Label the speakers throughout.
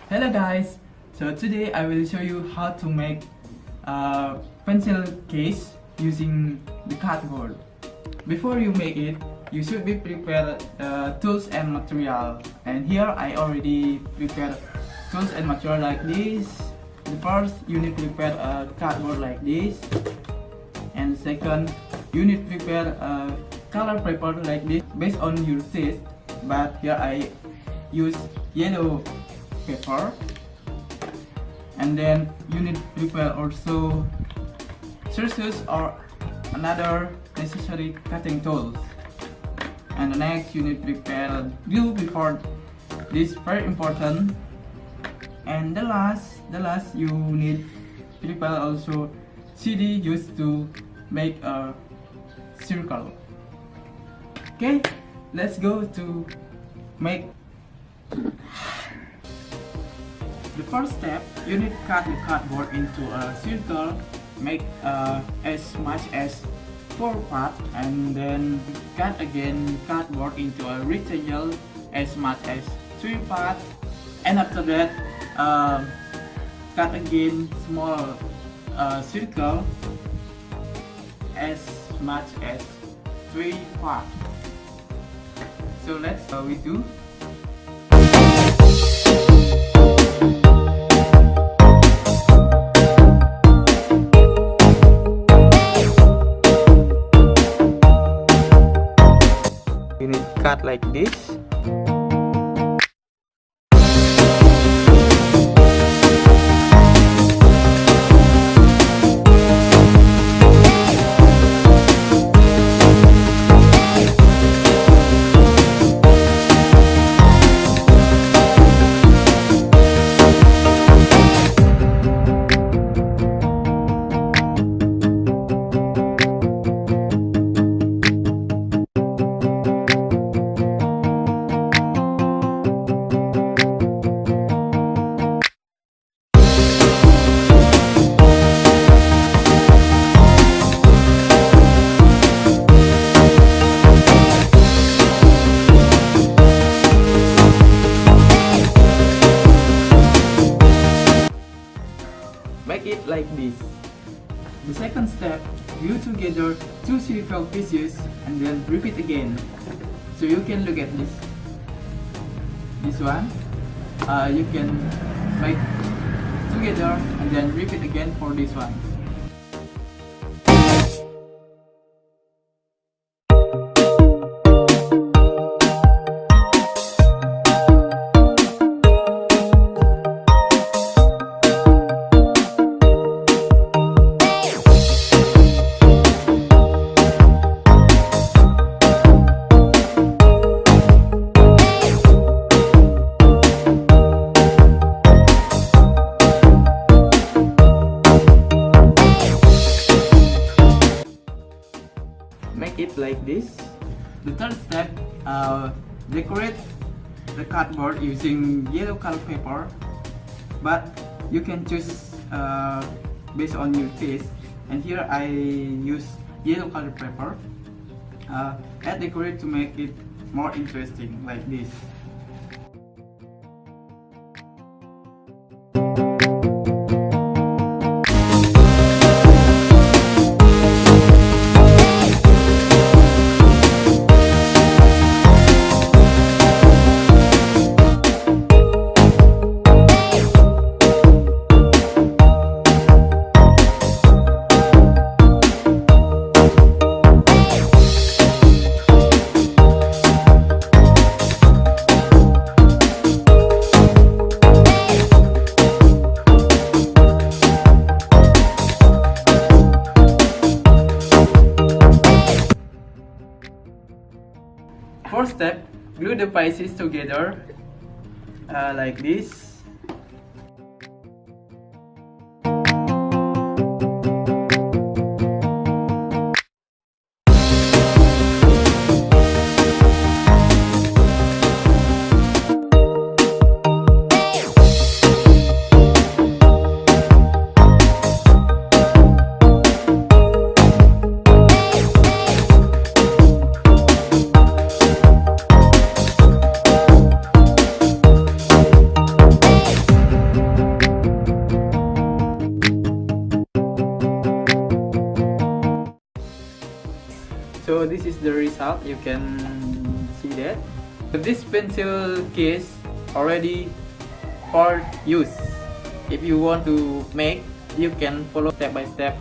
Speaker 1: Hello guys, so today I will show you how to make a pencil case using the cardboard. Before you make it, you should be prepared tools and material, and here I already prepared tools and material like this. The first, you need to prepare a cardboard like this, and second, you need to prepare a color paper like this based on your taste, but here I use yellow paper. And then you need to prepare also scissors or another necessary cutting tools. And the next, you need to prepare glue before this, very important. And the last you need to prepare also CD used to make a circle. Okay, let's go to make. The first step, you need to cut the cardboard into a circle. Make as much as 4 parts, and then cut again cardboard into a rectangle as much as 3 parts, and after that cut again small circle as much as 3 parts. So let's we do. You need to cut like this. Make it like this. The second step, glue together 2 circle pieces and then repeat again. So you can look at this one. You can make together and then repeat again for this one. Make it like this. The third step, decorate the cardboard using yellow color paper, but you can choose based on your taste. And here I use yellow color paper. Add decorate to make it more interesting, like this. Fourth step, glue the pieces together like this. So this is the result, you can see that. This pencil case already for use. If you want to make, you can follow step by step.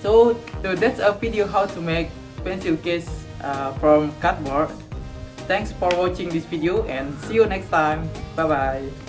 Speaker 1: So that's a video how to make pencil case from cardboard. Thanks for watching this video and see you next time. Bye bye.